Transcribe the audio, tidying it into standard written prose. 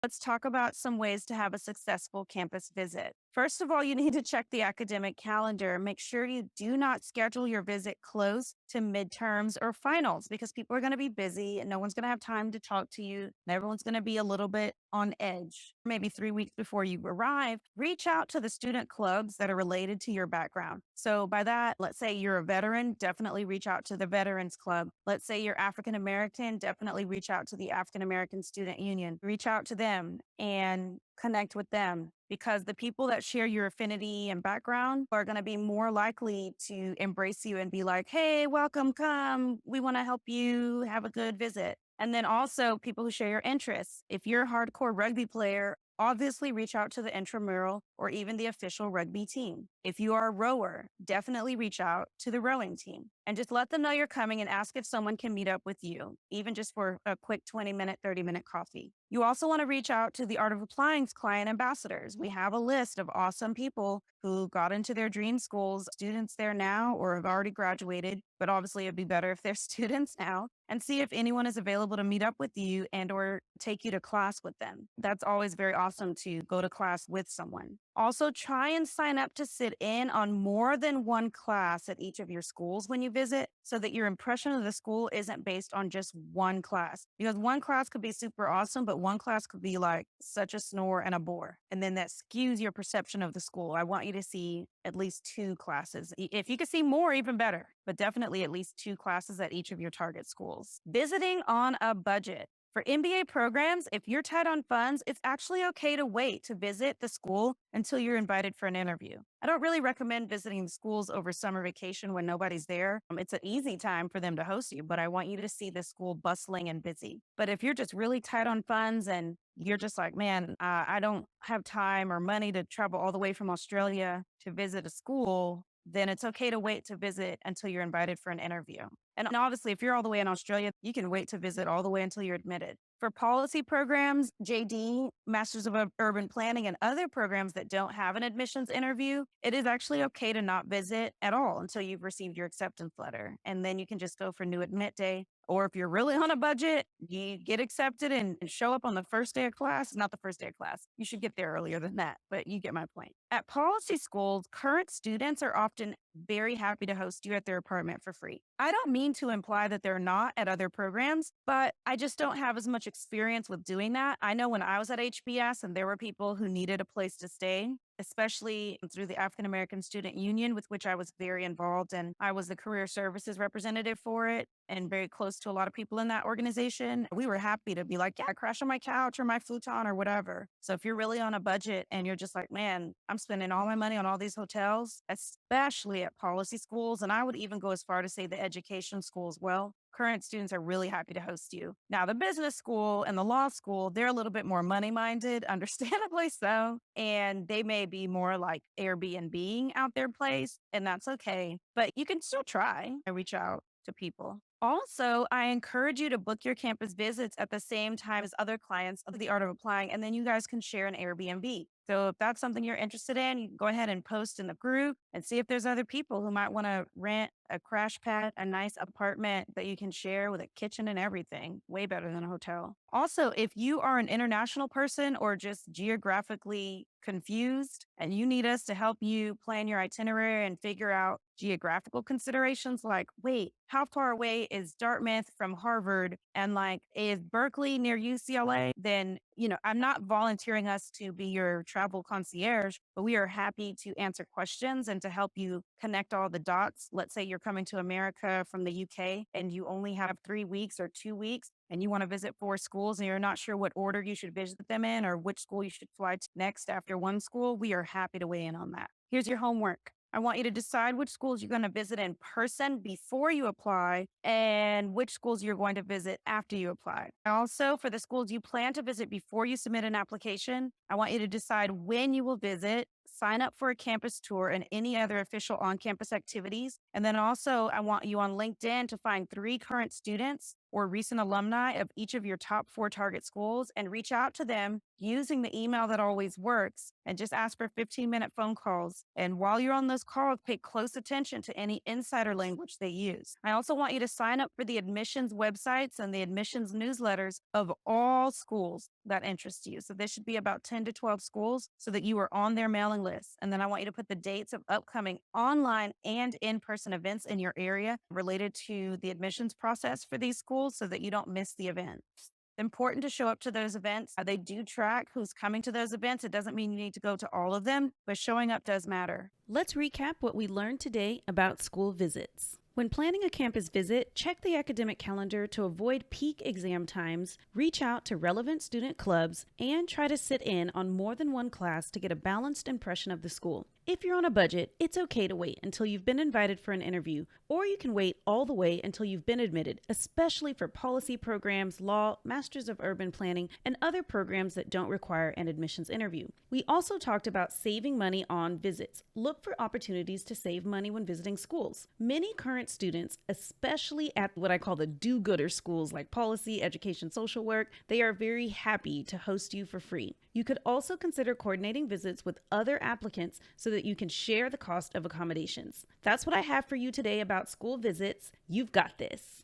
Let's talk about some ways to have a successful campus visit. First of all, you need to check the academic calendar. Make sure you do not schedule your visit close to midterms or finals because people are going to be busy and no one's going to have time to talk to you. And everyone's going to be a little bit on edge. Maybe 3 weeks before you arrive, reach out to the student clubs that are related to your background. So, by that, let's say you're a veteran, definitely reach out to the Veterans Club. Let's say you're African American, definitely reach out to the African American Student Union. Reach out to them and connect with them because the people that share your affinity and background are going to be more likely to embrace you and be like, hey, welcome, come. We want to help you have a good visit. And then also people who share your interests. If you're a hardcore rugby player, obviously reach out to the intramural or even the official rugby team. If you are a rower, definitely reach out to the rowing team and just let them know you're coming and ask if someone can meet up with you, even just for a quick 20-minute, 30-minute coffee. You also want to reach out to the Art of Applying's client ambassadors. We have a list of awesome people who got into their dream schools, students there now or have already graduated, but obviously it'd be better if they're students now, and see if anyone is available to meet up with you and or take you to class with them. That's always very awesome to go to class with someone. Also, try and sign up to sit in on more than one class at each of your schools when you visit so that your impression of the school isn't based on just one class. Because one class could be super awesome, but one class could be like such a snore and a bore. And then that skews your perception of the school. I want you to see at least two classes. If you could see more, even better, but definitely at least two classes at each of your target schools. Visiting on a budget. For MBA programs, if you're tight on funds, it's actually okay to wait to visit the school until you're invited for an interview. I don't really recommend visiting the schools over summer vacation when nobody's there. It's an easy time for them to host you, but I want you to see the school bustling and busy. But if you're just really tight on funds and you're just like, man, I don't have time or money to travel all the way from Australia to visit a school, then it's okay to wait to visit until you're invited for an interview. And obviously, if you're all the way in Australia, you can wait to visit all the way until you're admitted. For policy programs, JD, Masters of Urban Planning, and other programs that don't have an admissions interview, it is actually okay to not visit at all until you've received your acceptance letter. And then you can just go for new admit day. Or if you're really on a budget, you get accepted and show up on the first day of class. Not the first day of class. You should get there earlier than that, but you get my point. At policy schools, current students are often very happy to host you at their apartment for free. I don't mean to imply that they're not at other programs, but I just don't have as much experience with doing that. I know when I was at HBS and there were people who needed a place to stay, especially through the African American Student Union, with which I was very involved. And I was the career services representative for it and very close to a lot of people in that organization. We were happy to be like, yeah, crash on my couch or my futon or whatever. So if you're really on a budget and you're just like, man, I'm spending all my money on all these hotels, especially at policy schools, and I would even go as far to say the education school as well, current students are really happy to host you. Now, the business school and the law school, they're a little bit more money minded, understandably so. And they may be more like Airbnb out their place, and that's okay. But you can still try and reach out to people. Also, I encourage you to book your campus visits at the same time as other clients of the Art of Applying, and then you guys can share an Airbnb. So if that's something you're interested in, you can go ahead and post in the group and see if there's other people who might want to rent a crash pad, a nice apartment that you can share with a kitchen and everything. Way better than a hotel. Also, if you are an international person or just geographically confused and you need us to help you plan your itinerary and figure out geographical considerations like, wait, how far away is Dartmouth from Harvard? And like, is Berkeley near UCLA? Then, I'm not volunteering us to be your travel concierge, but we are happy to answer questions and to help you connect all the dots. Let's say you're coming to America from the UK and you only have 3 weeks or 2 weeks and you want to visit 4 schools and you're not sure what order you should visit them in or which school you should fly to next after one school, we are happy to weigh in on that. Here's your homework. I want you to decide which schools you're going to visit in person before you apply and which schools you're going to visit after you apply. Also, for the schools you plan to visit before you submit an application, I want you to decide when you will visit sign up for a campus tour and any other official on campus activities. And then also, I want you on LinkedIn to find 3 current students or recent alumni of each of your top 4 target schools and reach out to them using the email that always works and just ask for 15-minute phone calls. And while you're on those calls, pay close attention to any insider language they use. I also want you to sign up for the admissions websites and the admissions newsletters of all schools that interest you. So this should be about 10 to 12 schools so that you are on their mailing list. And then I want you to put the dates of upcoming online and in-person events in your area related to the admissions process for these schools so that you don't miss the event. Important to show up to those events. They do track who's coming to those events. It doesn't mean you need to go to all of them, but showing up does matter. Let's recap what we learned today about school visits. When planning a campus visit, check the academic calendar to avoid peak exam times, reach out to relevant student clubs, and try to sit in on more than one class to get a balanced impression of the school. If you're on a budget, it's okay to wait until you've been invited for an interview, or you can wait all the way until you've been admitted, especially for policy programs, law, Masters of Urban Planning, and other programs that don't require an admissions interview. We also talked about saving money on visits. Look for opportunities to save money when visiting schools. Many current students, especially at what I call the do-gooder schools like policy, education, social work, they are very happy to host you for free. You could also consider coordinating visits with other applicants so that you can share the cost of accommodations. That's what I have for you today about school visits. You've got this.